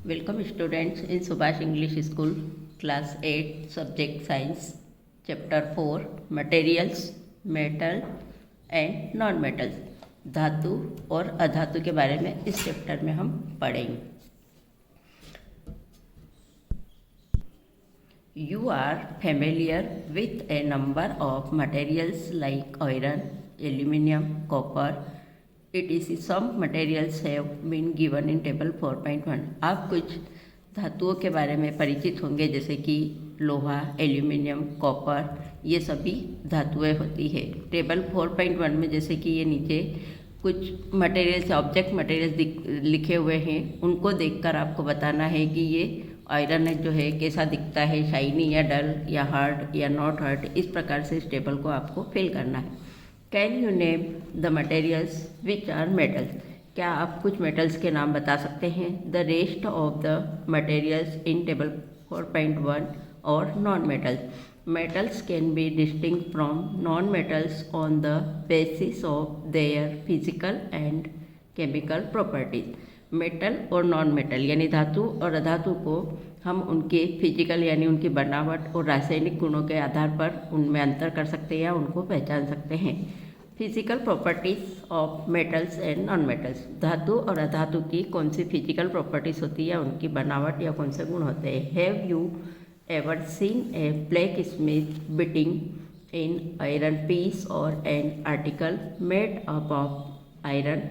Welcome students in Subhash English School, Class 8, Subject Science, Chapter 4, Materials, Metal and Non-Metals. धातु और अधातु के बारे में इस चैप्टर में हम पढ़ेंगे. You are familiar with a number of materials like iron, aluminum, copper. etc. Some materials have been given in table 4.1. आप कुछ धातुओं के बारे में परिचित होंगे जैसे कि लोहा, एल्यूमिनियम, कॉपर, ये सभी धातुएं होती है. टेबल 4.1 में जैसे कि ये नीचे कुछ मटेरियल्स, ऑब्जेक्ट मटेरियल्स लिखे हुए हैं, उनको देखकर आपको बताना है कि ये आयरन जो है कैसा दिखता है, शाइनी या डल या हार्ड या नॉट हार्ड. इस प्रकार से इस टेबल को आपको फिल करना है. Can you name the materials which are metals. क्या आप कुछ मेटल्स के नाम बता सकते हैं. The rest of the materials in table 4.1 और non metals. Metals can be distinct from non metals on the basis of their physical and chemical properties. Metal और नॉन मेटल यानी धातु और अधातु को हम उनके फिजिकल यानी उनकी बनावट और रासायनिक गुणों के आधार पर उनमें अंतर कर सकते हैं या उनको पहचान सकते हैं. Physical properties of metals and non metals. धातु और अधातु की कौन सी फिजिकल प्रॉपर्टीज होती है, उनकी बनावट या कौन से गुण होते हैं. Have you ever seen a blacksmith beating in iron piece और an article made up of iron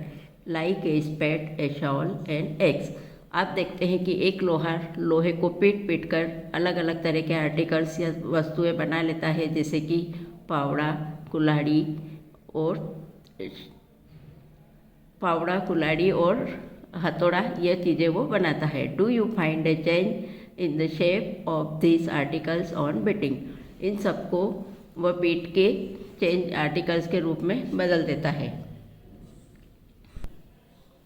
like a spade, a shovel and axe. आप देखते हैं कि एक लोहार लोहे को पीट कर अलग अलग तरह के आर्टिकल्स या वस्तुएं बना लेता है जैसे कि फावड़ा, कुल्हाड़ी और हथौड़ा, ये चीज़ें वो बनाता है. Do you find a change in the shape of this articles on beating. इन सबको वह पीट के चेंज आर्टिकल्स के रूप में बदल देता है.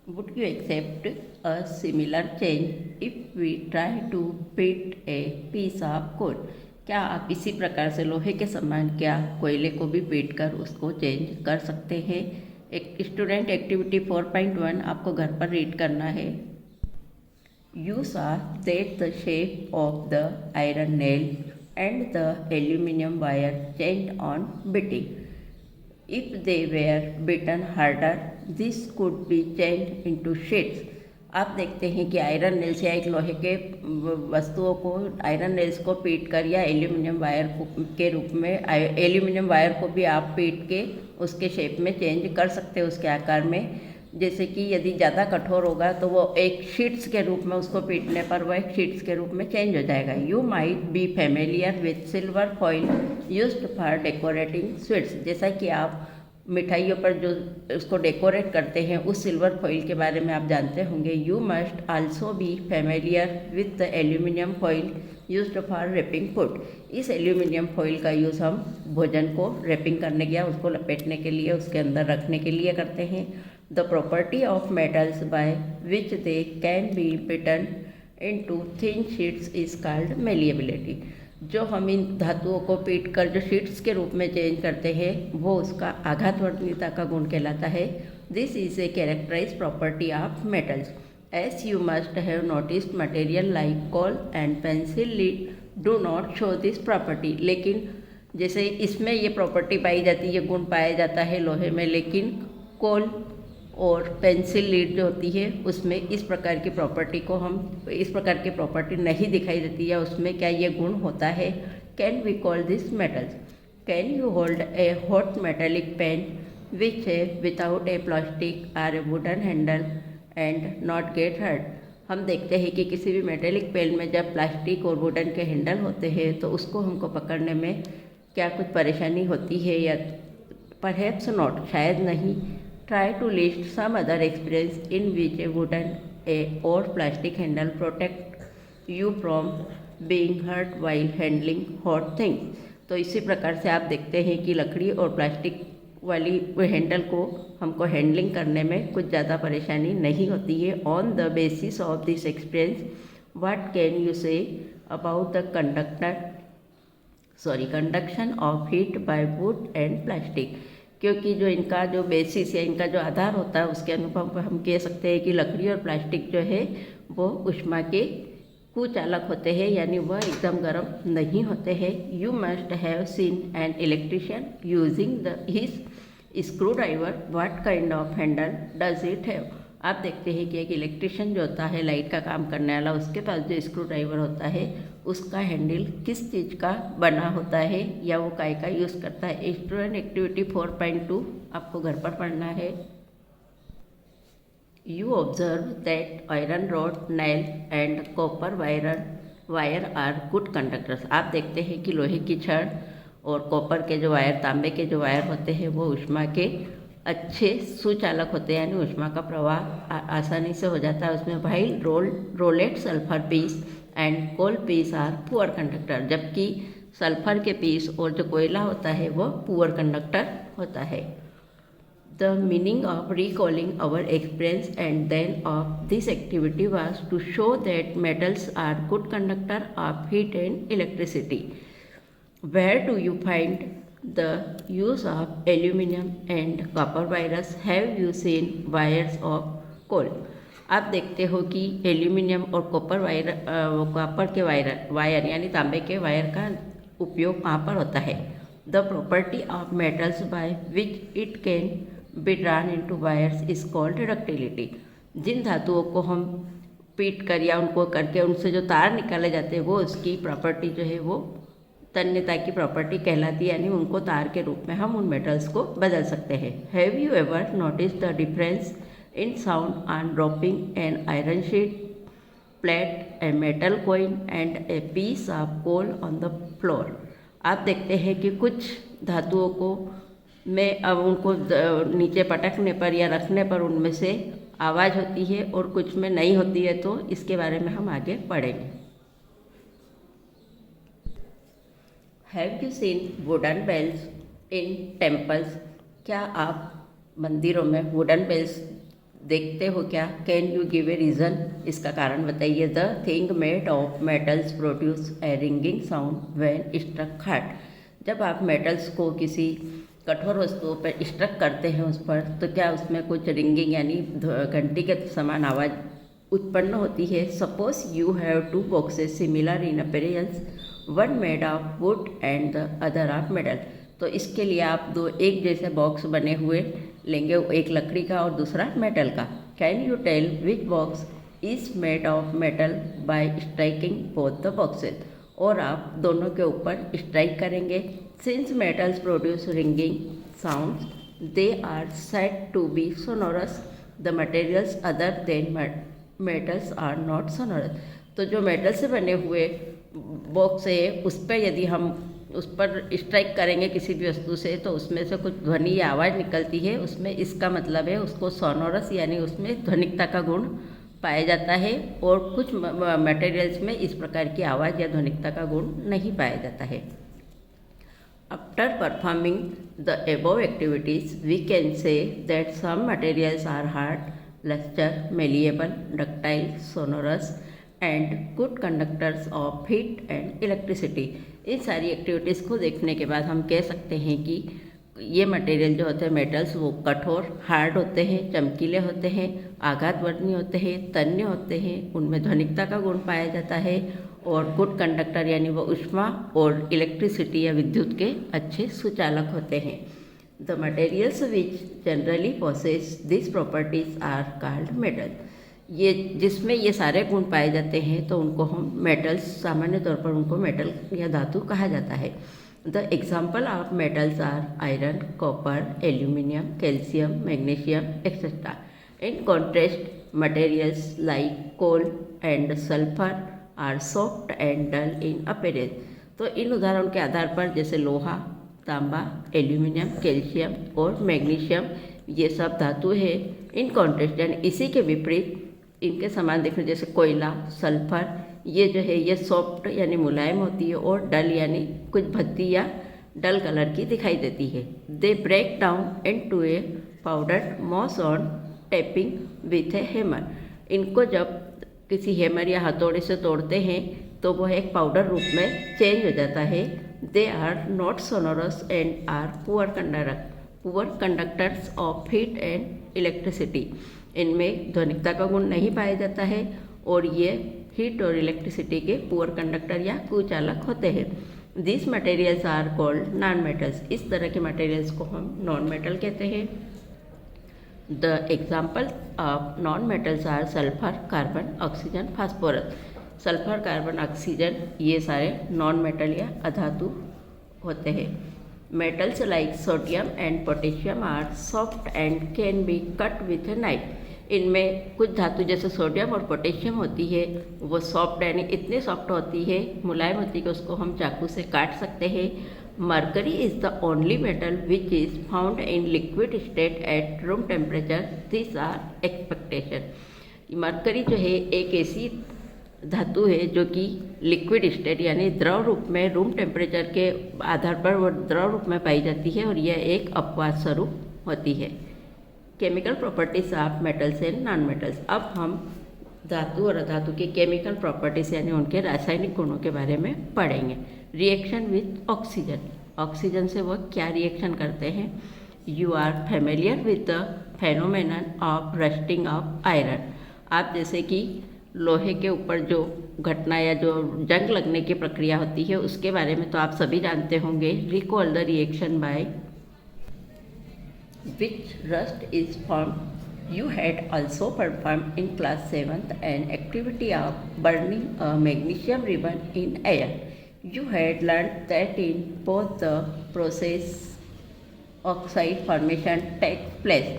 Would you accept a similar change if we try to beat a piece of coal? क्या आप इसी प्रकार से लोहे के समान क्या कोयले को भी पीट कर उसको चेंज कर सकते हैं. एक स्टूडेंट एक्टिविटी 4.1 आपको घर पर रीड करना है. You saw that the shape of the iron nail and the aluminium wire changed on beating. If they were beaten harder, this could be changed into sheets. आप देखते हैं कि आयरन नेल्स या एक लोहे के वस्तुओं को आयरन नेल्स को पीट कर या एल्यूमिनियम वायर के रूप में एल्यूमिनियम वायर को भी आप पीट के उसके शेप में चेंज कर सकते हैं, उसके आकार में. जैसे कि यदि ज़्यादा कठोर होगा तो वो एक शीट्स के रूप में उसको पीटने पर वह एक शीट्स के रूप में चेंज हो जाएगा. You might be familiar with silver foil used for decorating sweets. जैसा कि आप मिठाइयों पर जो उसको डेकोरेट करते हैं उस सिल्वर फॉइल के बारे में आप जानते होंगे. You must also be familiar with the aluminium foil used for wrapping food. इस एल्यूमिनियम फॉइल का यूज़ हम भोजन को रैपिंग करने के या उसको लपेटने के लिए, उसके अंदर रखने के लिए करते हैं. The property of metals by which they can be beaten into thin sheets is called malleability. जो हम इन धातुओं को पीट कर जो शीट्स के रूप में चेंज करते हैं वो उसका आघातवर्णीयता का गुण कहलाता है. This is a characterise property of metals. As you must have noticed material like coal and pencil lead do not show this property. लेकिन जैसे इसमें ये प्रॉपर्टी पाई जाती है, ये गुण पाया जाता है लोहे में, लेकिन कोल और पेंसिल लीड जो होती है उसमें इस प्रकार की प्रॉपर्टी नहीं दिखाई देती है. उसमें क्या ये गुण होता है. Can we call this metals. Can you hold a hot metallic pan which है without a plastic or a wooden handle and not get hurt. हम देखते हैं कि किसी भी मेटेलिक पेन में जब प्लास्टिक और वुडन के हैंडल होते हैं तो उसको हमको पकड़ने में क्या कुछ परेशानी होती है या परहैप्स नॉट, शायद नहीं. Try to list some other experience in which a wooden or plastic handle protect you from being hurt while handling hot things. तो इसी प्रकार से आप देखते हैं कि लकड़ी और प्लास्टिक वाली हैंडल को हमको हैंडलिंग करने में कुछ ज़्यादा परेशानी नहीं होती है. On the basis of this experience what can you say about the conduction of heat bye would and plastic. क्योंकि जो इनका जो बेसिस या इनका जो आधार होता है उसके अनुभव पर हम कह सकते हैं कि लकड़ी और प्लास्टिक जो है वो ऊष्मा के कुचालक होते हैं, यानी वह एकदम गर्म नहीं होते हैं। You must have seen an electrician using his screw driver, what kind of Henle does it have. आप देखते हैं कि एक इलेक्ट्रिशियन जो होता है, लाइट का काम करने वाला, उसके पास जो स्क्रू ड्राइवर होता है उसका हैंडल किस चीज़ का बना होता है या वो काय का यूज़ करता है। स्टूडेंट एक्टिविटी 4.2 आपको घर पर पढ़ना है। You observe that iron rod, nail and copper wire are good conductors. आप देखते हैं कि लोहे की छड़ और कॉपर के जो वायर, तांबे के जो वायर होते हैं, वो ऊष्मा के अच्छे सुचालक होते हैं, यानी ऊष्मा का प्रवाह आसानी से हो जाता है उसमें। While rolled sulphur piece and coal piece are poor conductor, जबकि सल्फर के पीस और जो कोयला होता है वो पुअर कंडक्टर होता है। The meaning of recalling our experience and then of this activity was to show that metals are good conductor of heat and electricity. Where do you find the use of aluminum and copper wires? Have you seen wires of coal? आप देखते हो कि aluminium और copper के wire यानी तांबे के wire का उपयोग कहाँ पर होता है। The property of metals by which it can be drawn into wires is called ductility. जिन धातुओं को हम पीट कर या उनको करके उनसे जो तार निकाले जाते हैं, वो उसकी प्रॉपर्टी जो है वो तन्यता की प्रॉपर्टी कहलाती है, यानी उनको तार के रूप में हम उन मेटल्स को बदल सकते हैं। Have you ever notice the difference in sound on dropping an iron sheet plate, a metal coin and a piece of coal on the floor. आप देखते हैं कि कुछ धातुओं को में अब उनको नीचे पटकने पर या रखने पर उनमें से आवाज़ होती है और कुछ में नहीं होती है, तो इसके बारे में हम आगे पढ़ेंगे। Have you seen wooden bells in temples? क्या आप मंदिरों में वुडन बेल्स देखते हो क्या? Can you give a reason? इसका कारण बताइए। The thing made of metals produce a ringing sound when struck hard. जब आप मेटल्स को किसी कठोर वस्तुओं पर स्ट्रक करते हैं उस पर, तो क्या उसमें कुछ रिंगिंग यानी घंटी के समान आवाज़ उत्पन्न होती है। Suppose you have two boxes similar in appearance, one made of would and the other of metal. तो इसके लिए आप दो एक जैसे बॉक्स बने हुए लेंगे, एक लकड़ी का और दूसरा मेटल का। Can you tell which box is made of metal by striking both the boxes? और आप दोनों के ऊपर स्ट्राइक करेंगे। Since metals produce ringing sounds, they are said to be sonorous. The materials other than metals are not sonorous. तो जो metal से बने हुए बॉक्स है, उस पर यदि हम उस पर स्ट्राइक करेंगे किसी भी वस्तु से, तो उसमें से कुछ ध्वनि या आवाज़ निकलती है, उसमें इसका मतलब है उसको सोनोरस यानी उसमें ध्वनिकता का गुण पाया जाता है। और कुछ मटेरियल्स में इस प्रकार की आवाज़ या ध्वनिकता का गुण नहीं पाया जाता है। After performing the above activities we can say that some materials are hard, lustre, malleable, ductile, sonorous and good conductors of heat and electricity. इन सारी एक्टिविटीज़ को देखने के बाद हम कह सकते हैं कि ये मटेरियल जो होते हैं मेटल्स, वो कठोर हार्ड होते हैं, चमकीले होते हैं, आघातवर्णी होते हैं, तन्य होते हैं, उनमें ध्वनिकता का गुण पाया जाता है और गुड कंडक्टर यानी वो ऊष्मा और इलेक्ट्रिसिटी या विद्युत के अच्छे सुचालक होते हैं। The materials which generally possess this properties are called metal. ये जिसमें ये सारे गुण पाए जाते हैं तो उनको हम मेटल्स, सामान्य तौर पर उनको मेटल या धातु कहा जाता है। The example of metals are iron, copper, aluminium, calcium, magnesium etcetera. In contrast materials like coal and sulphur are soft and dull in appearance. तो इन उदाहरणों के आधार पर जैसे लोहा, तांबा, एल्यूमिनियम, कैल्शियम और मैग्नीशियम, ये सब धातु है। इन कॉन्ट्रास्ट यानी इसी के विपरीत इनके समान देखने जैसे कोयला, सल्फर, ये जो है ये सॉफ्ट यानी मुलायम होती है और डल यानी कुछ भद्दी या डल कलर की दिखाई देती है। They break down into a powder mass on tapping with a hammer. इनको जब किसी हैमर या हथौड़े से तोड़ते हैं तो वह एक पाउडर रूप में चेंज हो जाता है। They are not sonorous and are poor conductors of heat and electricity. इनमें ध्वनिकता का गुण नहीं पाया जाता है और ये हीट और इलेक्ट्रिसिटी के पुअर कंडक्टर या कुचालक होते हैं। This materials are called non metals. इस तरह के मटेरियल्स को हम नॉन मेटल कहते हैं। The example of non metals are sulphur, carbon, oxygen, phosphorus. Sulphur, carbon, oxygen ये सारे नॉन मेटल या अधातु होते हैं। Metals like sodium and potassium are soft and can be cut with a knife. इनमें कुछ धातु जैसे सोडियम और पोटेशियम होती है, वो सॉफ्ट यानी इतनी सॉफ्ट होती है, मुलायम होती है कि उसको हम चाकू से काट सकते हैं। Mercury is the only metal which is found in liquid state at room temperature. This are expectation. Mercury जो है एक ऐसी धातु है जो कि लिक्विड स्टेट यानी द्रव रूप में रूम टेम्परेचर के आधार पर वो द्रव रूप में पाई जाती है और यह एक अपवाद स्वरूप होती है। Chemical properties of metals and non metals. अब हम धातु और अधातु के केमिकल प्रॉपर्टीज यानी उनके रासायनिक गुणों के बारे में पढ़ेंगे। Reaction with oxygen. ऑक्सीजन से वह क्या रिएक्शन करते हैं? You are familiar with the phenomenon of rusting of iron. आप जैसे कि लोहे के ऊपर जो घटना या जो जंग लगने की प्रक्रिया होती है उसके बारे में तो आप सभी जानते होंगे। Recall the reaction by which rust is form. You had also perform in class 7th an activity of burning a magnesium ribbon in air. You had learn that in both the process oxide formation takes place.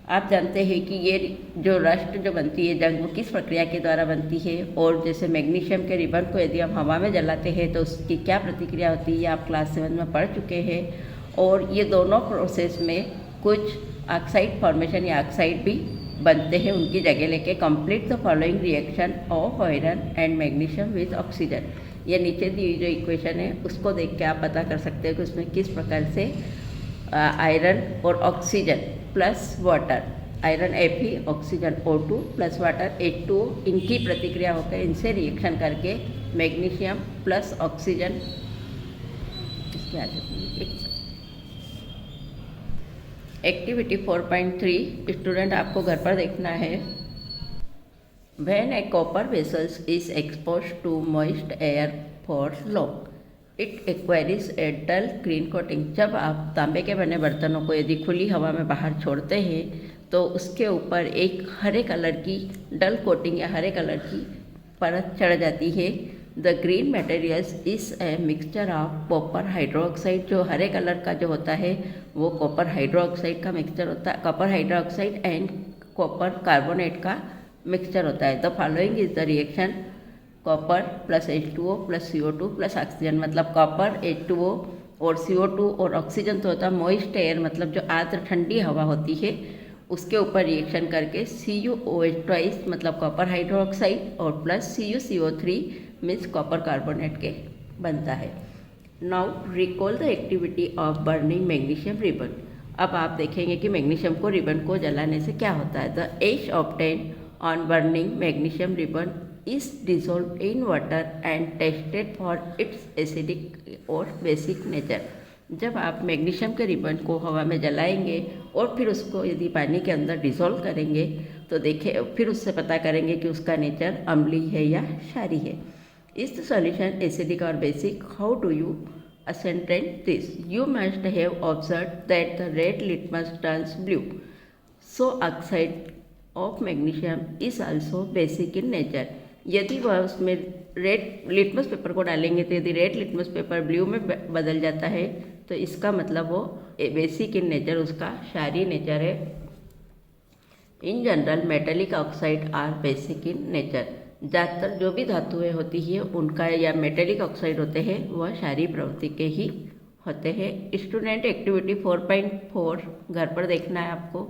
आप जानते हैं कि ये जो rust जो बनती है जंग वो किस प्रक्रिया के द्वारा बनती है, और जैसे मैग्नीशियम के रिबन को यदि हम हवा में जलाते हैं तो उसकी क्या प्रतिक्रिया होती है, आप क्लास 7 में पढ़ चुके हैं। और ये दोनों प्रोसेस में कुछ ऑक्साइड फॉर्मेशन या ऑक्साइड भी बनते हैं उनकी जगह लेके। Complete the following reaction of iron and magnesium with oxygen. ये नीचे दी जो इक्वेशन है उसको देख के आप पता कर सकते हो कि उसमें किस प्रकार से आयरन और oxygen plus water, iron Fe, oxygen O2 plus water H2O, इनकी प्रतिक्रिया होकर इनसे रिएक्शन करके मैग्नीशियम प्लस ऑक्सीजन। इसके आगे एक्टिविटी 4.3 स्टूडेंट आपको घर पर देखना है। When a copper vessel is exposed to moist air for long, it acquires a dull green coating। जब आप तांबे के बने बर्तनों को यदि खुली हवा में बाहर छोड़ते हैं तो उसके ऊपर एक हरे कलर की डल कोटिंग या हरे कलर की परत चढ़ जाती है। The green materials is a mixture of copper hydroxide. जो हरे कलर का जो होता है वो कॉपर हाइड्रोक्साइड का मिक्सचर होता है, copper hydroxide and copper carbonate का मिक्सचर होता है। The following is the reaction copper plus H2O plus CO2 plus oxygen. मतलब कॉपर H2O और CO2 और ऑक्सीजन तो होता है मॉइस्ट एयर, मतलब जो आर्द्र ठंडी हवा होती है उसके ऊपर रिएक्शन करके CuOH ट्वाइस मतलब कॉपर हाइड्रोक्साइड और plus CuCO3 means copper carbonate के बनता है। Now recall the activity of burning magnesium ribbon. अब आप देखेंगे कि मैग्नीशियम को रिबन को जलाने से क्या होता है। The ash obtain on burning magnesium ribbon is dissolved in water and tested for its acidic और basic nature। जब आप मैग्नीशियम के रिबन को हवा में जलाएंगे और फिर उसको यदि पानी के अंदर डिसॉल्व करेंगे तो देखें, फिर उससे पता करेंगे कि उसका नेचर अम्लीय है या क्षारीय है। इस द सॉल्यूशन एसिडिक और basic? How do you ascertain this? You must have observed that the red litmus turns blue, so oxide of magnesium is also basic in nature। यदि वह उसमें रेड लिटमस पेपर को डालेंगे तो यदि red litmus paper blue में बदल जाता है तो इसका मतलब वो बेसिक इन नेचर, उसका क्षारीय नेचर है। In general metallic oxide are basic in nature. ज़्यादातर जो भी धातुएं होती हैं उनका या मेटेलिक ऑक्साइड होते हैं वह क्षारीय प्रवृत्ति के ही होते हैं। स्टूडेंट एक्टिविटी 4.4 घर पर देखना है आपको।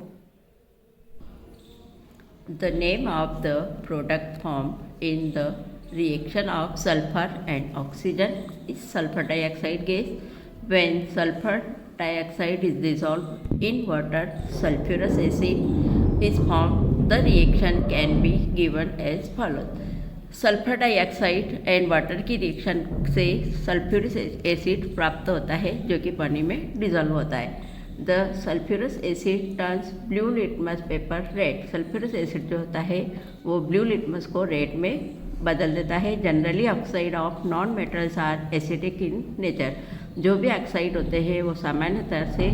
The name of the product formed in the reaction of sulfur and oxygen is sulfur dioxide gas. When sulfur dioxide is dissolved in water, sulfurous acid is formed. The reaction can be given as follows। Sulphur dioxide and water की reaction से sulphuric acid प्राप्त होता है जो कि पानी में dissolve होता है। The sulphurous asset turns blue litmus paper red. Sulphurous acid जो होता है वो ब्लू लिटमस को रेड में बदल देता है। Generally oxide of non metals are acidic in nature. जो भी ऑक्साइड होते हैं वो सामान्यतः से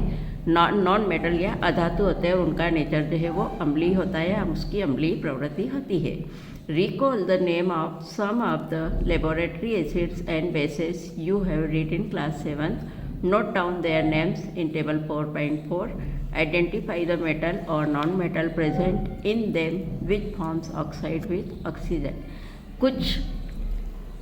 नॉन मेटल या अधातु होते हैं, उनका नेचर जो है वो अम्लीय होता है, उसकी अम्लीय प्रवृत्ति होती है। Recall the name of some of the laboratory acids and bases you have read in class 7. Note down their names in table 4.4. Identify the metal or non-metal present in them which forms oxide with oxygen. कुछ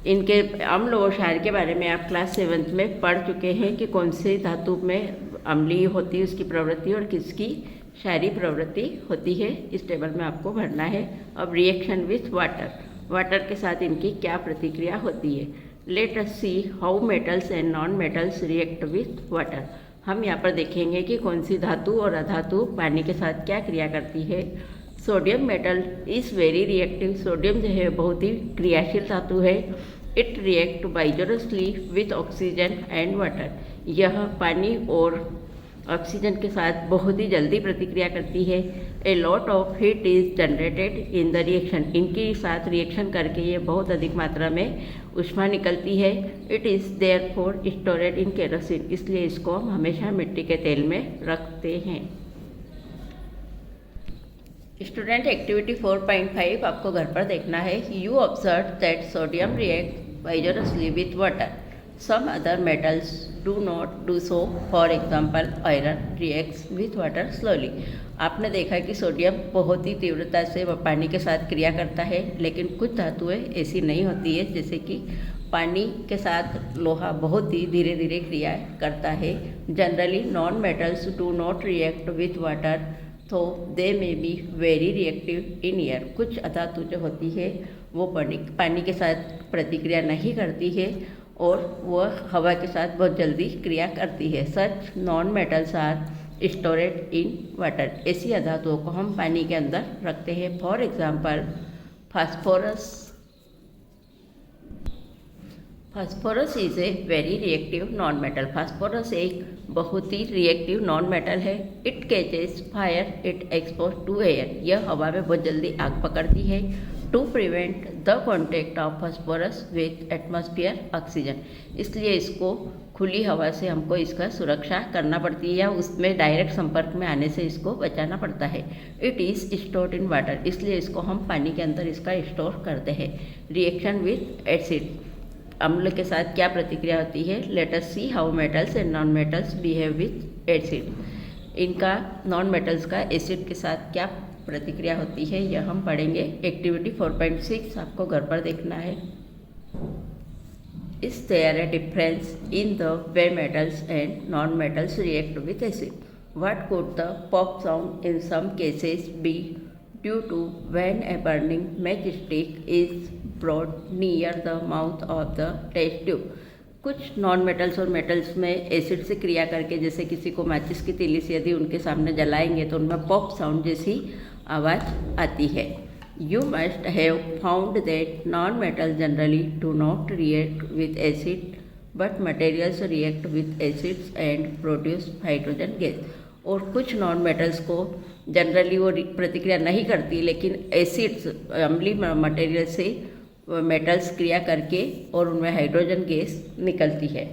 इनके अम्ल और क्षार के बारे में आप class 7 में पढ़ चुके हैं कि कौन से धातु में अम्लीय होती है उसकी प्रवृत्ति और किसकी क्षारीय प्रवृत्ति होती है। इस टेबल में आपको भरना है। अब रिएक्शन विथ वाटर, वाटर के साथ इनकी क्या प्रतिक्रिया होती है। Let us see how metals and non metals react with water. हम यहाँ पर देखेंगे कि कौन सी धातु और अधातु पानी के साथ क्या क्रिया करती है। Sodium metal is very reactive. Sodium जो है बहुत ही क्रियाशील धातु है। It react vigorously with oxygen and water. यह पानी और ऑक्सीजन के साथ बहुत ही जल्दी प्रतिक्रिया करती है। A lot of heat is generated in the reaction. इनके साथ रिएक्शन करके ये बहुत अधिक मात्रा में ऊष्मा निकलती है। It is therefore storeyed in kerosene. इसलिए इसको हम हमेशा मिट्टी के तेल में रखते हैं। स्टूडेंट एक्टिविटी 4.5 आपको घर पर देखना है। You observe that sodium react vigorously with water. Some other metals do not do so. For example, iron reacts with water slowly. आपने देखा कि सोडियम बहुत ही तीव्रता से पानी के साथ क्रिया करता है, लेकिन कुछ धातुएं ऐसी नहीं होती है, जैसे कि पानी के साथ लोहा बहुत ही धीरे धीरे क्रिया करता है। Generally non metals do not react with water, तो they may be very reactive in air. कुछ अधातु जो होती है वो पानी के साथ प्रतिक्रिया नहीं करती है और वह हवा के साथ बहुत जल्दी क्रिया करती है। Such non metals are stored in water. ऐसी अधातुओं को हम पानी के अंदर रखते हैं। For example phosphorus. Phosphorus is a very reactive non metal. Phosphorus एक बहुत ही रिएक्टिव नॉन मेटल है। It catches fire, it expose to air. यह हवा में बहुत जल्दी आग पकड़ती है। To prevent the contact of phosphorus with atmosphere oxygen. इसलिए इसको खुली हवा से हमको इसका सुरक्षा करना पड़ती है या उसमें डायरेक्ट संपर्क में आने से इसको बचाना पड़ता है। It is stored in water. इसलिए इसको हम पानी के अंदर इसका स्टोर करते हैं। रिएक्शन विथ एसिड, अम्ल के साथ क्या प्रतिक्रिया होती है। Let us see how metals and non metals behave with acid. इनका नॉन मेटल्स का एसिड के साथ क्या प्रतिक्रिया होती है यह हम पढ़ेंगे। एक्टिविटी 4.6 आपको घर पर देखना है। Is there a difference in the way metals and non metals react with acid. What could the pop sound in some cases be due to when a burning match stick is brought near the mouth of the test tube. कुछ non metals और metals में acid से क्रिया करके, जैसे किसी को माचिस की तीली से यदि उनके सामने जलाएंगे तो उनमें पॉप साउंड जैसी आवाज़ आती है। You must have found that non metal generally do not react with acid but materials react with acids and produce hydrogen gas. और कुछ नॉन मेटल्स को जनरली वो प्रतिक्रिया नहीं करती, लेकिन एसिड्स अम्लीय मटेरियल से मेटल्स क्रिया करके और उनमें हाइड्रोजन गैस निकलती है।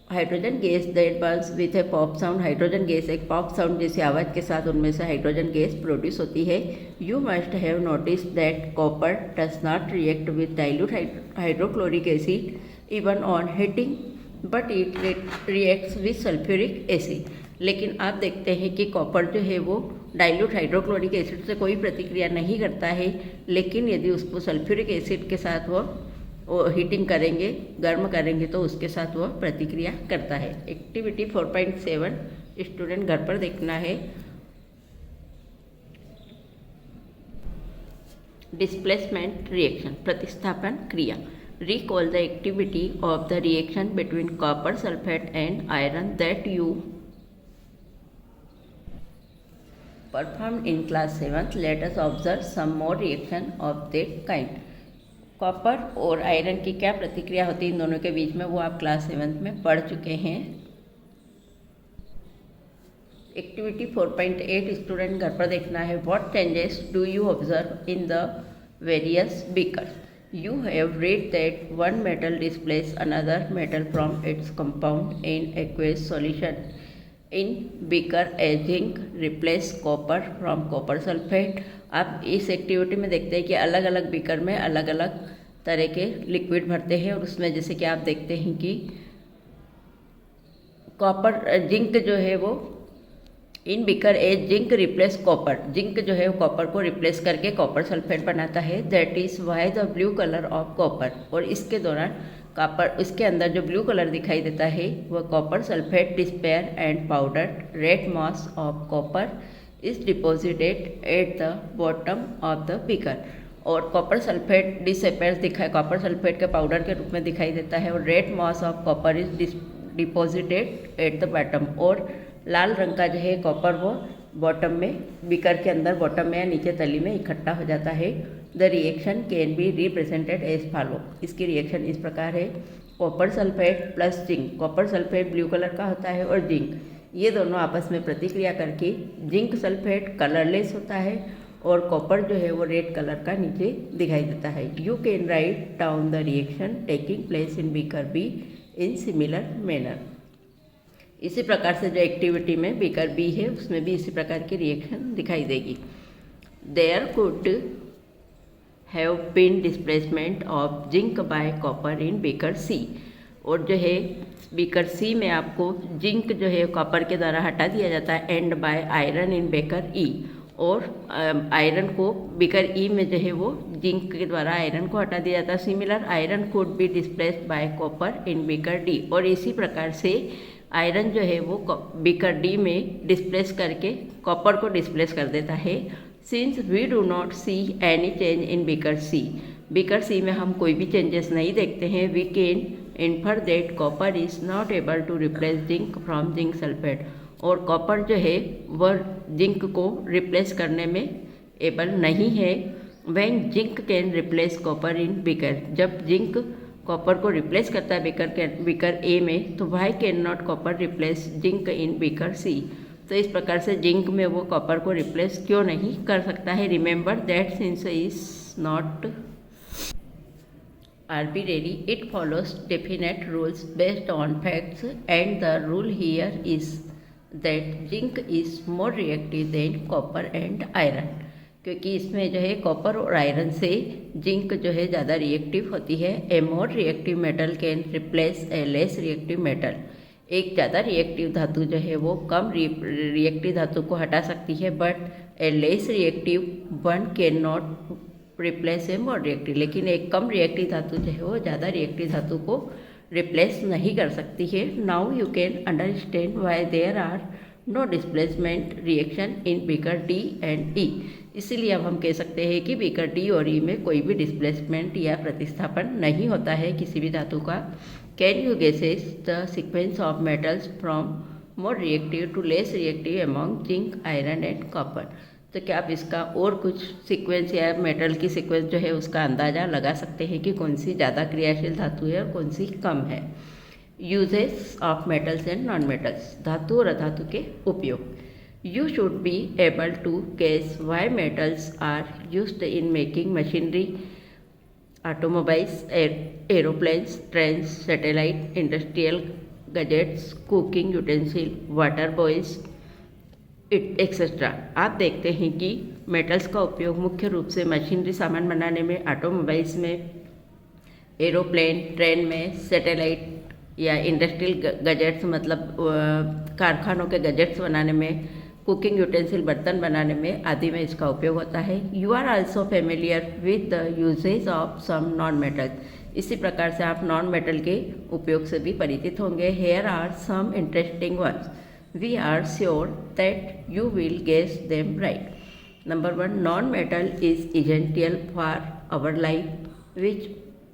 Hydrogen gas that Burns with A pop sound. Hydrogen gas एक पॉप साउंड जैसी आवाज़ के साथ उनमें से हाइड्रोजन गैस प्रोड्यूस होती है। You must have notice that copper does not react with dilute hydrochloric acid even on heating but it reacts with sulphuric acid. लेकिन आप देखते हैं कि कॉपर जो है वो डाइल्यूट हाइड्रोक्लोरिक एसिड से कोई प्रतिक्रिया नहीं करता है, लेकिन यदि उसको सल्फ्यूरिक एसिड के साथ वो हीटिंग करेंगे, गर्म करेंगे, तो उसके साथ वह प्रतिक्रिया करता है। एक्टिविटी 4.7 स्टूडेंट घर पर देखना है। डिस्प्लेसमेंट रिएक्शन, प्रतिस्थापन क्रिया। Recall the activity of the reaction between copper sulphate and iron that you performed in class 7th. Let us observe some more reaction of that kind. Copper और iron की क्या प्रतिक्रिया होती है इन दोनों के बीच में, वो आप क्लास 7th में पढ़ चुके हैं। एक्टिविटी 4.8 स्टूडेंट घर पर देखना है। What changes do you observe in the various beaker? You have read that one metal displaces another metal from its compound in aqueous solution. In beaker, a zinc replaces copper from copper sulfate. आप इस activity में देखते हैं कि अलग अलग beaker में अलग अलग तरह के लिक्विड भरते हैं और उसमें जैसे कि आप देखते हैं कि कॉपर जिंक जो है वो इन beaker A zinc replace copper, zinc जो है वो कॉपर को रिप्लेस करके कॉपर सल्फेट बनाता है। That is why the blue colour of copper, और इसके दौरान कॉपर, इसके अंदर जो ब्लू कलर दिखाई देता है वह copper sulphate disappear and powder red mass of copper is deposited at the bottom of the beaker. और कॉपर सल्फेट डिसअपेयर दिखाई, कॉपर सल्फेट के पाउडर के रूप में दिखाई देता है, और red mass of copper is deposited at the bottom, और लाल रंग का जो है कॉपर वो बॉटम में, बीकर के अंदर बॉटम में या नीचे तली में इकट्ठा हो जाता है। The reaction can be represented as follow, इसकी रिएक्शन इस प्रकार है। Copper sulphate plus zinc, copper sulphate blue colour का होता है और जिंक, ये दोनों आपस में प्रतिक्रिया करके जिंक सल्फेट कलरलेस होता है और कॉपर जो है वो रेड कलर का नीचे दिखाई देता है। You can write down the reaction taking place in beaker be in similar manner. इसी प्रकार से जो एक्टिविटी में बीकर बी है उसमें भी इसी प्रकार की रिएक्शन दिखाई देगी। There could have been displacement of zinc by copper in beaker C, और जो है बीकर सी में आपको जिंक जो है कॉपर के द्वारा हटा दिया जाता है, and by iron in beaker E, और आयरन को बीकर ई में जो है वो जिंक के द्वारा आयरन को हटा दिया जाता है। Similar iron could be displaced by copper in beaker D, और इसी प्रकार से आयरन जो है वो बीकर डी में डिस्प्लेस करके कॉपर को डिस्प्लेस कर देता है। Since we do not see any change in beaker C, beaker C में हम कोई भी चेंजेस नहीं देखते हैं। We can infer that copper is not able to replace zinc from zinc sulphate, और कॉपर जो है वह जिंक को रिप्लेस करने में एबल नहीं है। When zinc can replace copper in beaker, जब जिंक कॉपर को रिप्लेस करता है बीकर ए में, तो why can not copper replace zinc in beaker C, तो इस प्रकार से जिंक में वो कॉपर को रिप्लेस क्यों नहीं कर सकता है। Remember that since is not arbitrary, it follows definite rules based on facts, and the rule here is that zinc is more reactive than copper and iron, क्योंकि इसमें जो है कॉपर और आयरन से जिंक जो है ज़्यादा रिएक्टिव होती है। A more reactive metal can replace a less reactive metal, एक ज़्यादा रिएक्टिव धातु जो है वो कम रिएक्टिव धातु को हटा सकती है, but A less reactive one can not replace A more reactive, लेकिन एक कम रिएक्टिव धातु जो है वो ज़्यादा रिएक्टिव धातु को रिप्लेस नहीं कर सकती है। Now you can understand why there are no displacement reaction in beaker D and E, इसीलिए अब हम कह सकते हैं कि बीकर डी और ई में कोई भी डिस्प्लेसमेंट या प्रतिस्थापन नहीं होता है किसी भी धातु का। Can you guesses the sequence of metals from more reactive to less reactive among zinc iron and copper, तो क्या आप इसका और कुछ सीक्वेंस या मेटल की सीक्वेंस जो है उसका अंदाज़ा लगा सकते हैं कि कौन सी ज़्यादा क्रियाशील धातु है और कौन सी कम है। Uses of metals and non metals, धातु और अधातु के उपयोग। You should be able to guess why metals are used in making machinery, automobiles, aeroplanes, trains, satellite, industrial gadgets, cooking utensil, water boils etcetera. आप देखते हैं कि मेटल्स का उपयोग मुख्य रूप से मशीनरी सामान बनाने में, ऑटोमोबाइल्स में, एरोप्लेन, ट्रेन में, सैटेलाइट या इंडस्ट्रियल गैजेट्स मतलब कारखानों के गैजेट्स बनाने में, कुकिंग यूटेंसिल बर्तन बनाने में आदि में इसका उपयोग होता है। You are also familiar with the usages of some non metal, इसी प्रकार से आप नॉन मेटल के उपयोग से भी परिचित होंगे। Here are some interesting ones, we are sure that you will guess them right. Number 1, non-metal is essential for our life, which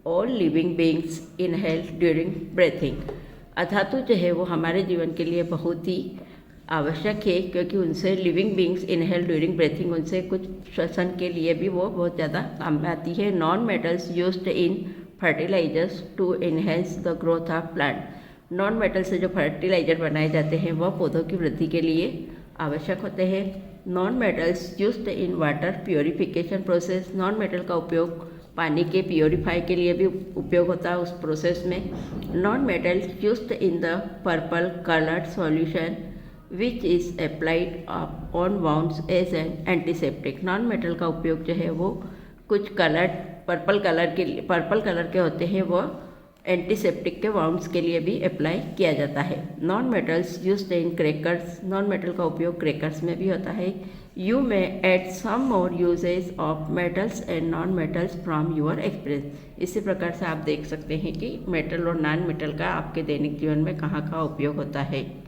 all living beings inhale during breathing. अधातु जो है वो हमारे जीवन के लिए बहुत ही आवश्यक है, क्योंकि उनसे living beings inhale during breathing, उनसे कुछ श्वसन के लिए भी वो बहुत ज़्यादा काम में आती है। Non metals used in fertilizers to enhance the growth of plant, non metal से जो फर्टिलाइजर बनाए जाते हैं वह पौधों की वृद्धि के लिए आवश्यक होते हैं। Non metals used in water purification process, non metal का उपयोग पानी के प्योरीफाई के लिए भी उपयोग होता है उस प्रोसेस में। Non metals used in the purple coloured solution which is applied on wounds as an antiseptic, non metal का उपयोग जो है वो कुछ कलर्ड पर्पल कलर के होते हैं, वो एंटीसेप्टिक के वाउंड्स के लिए भी अप्लाई किया जाता है। Non metals used in crackers, non metal का उपयोग क्रैकर्स में भी होता है। You may add some more usages of metals and non metals from your experience. इसी प्रकार से आप देख सकते हैं कि मेटल और नॉन मेटल का आपके दैनिक जीवन में कहाँ उपयोग होता है।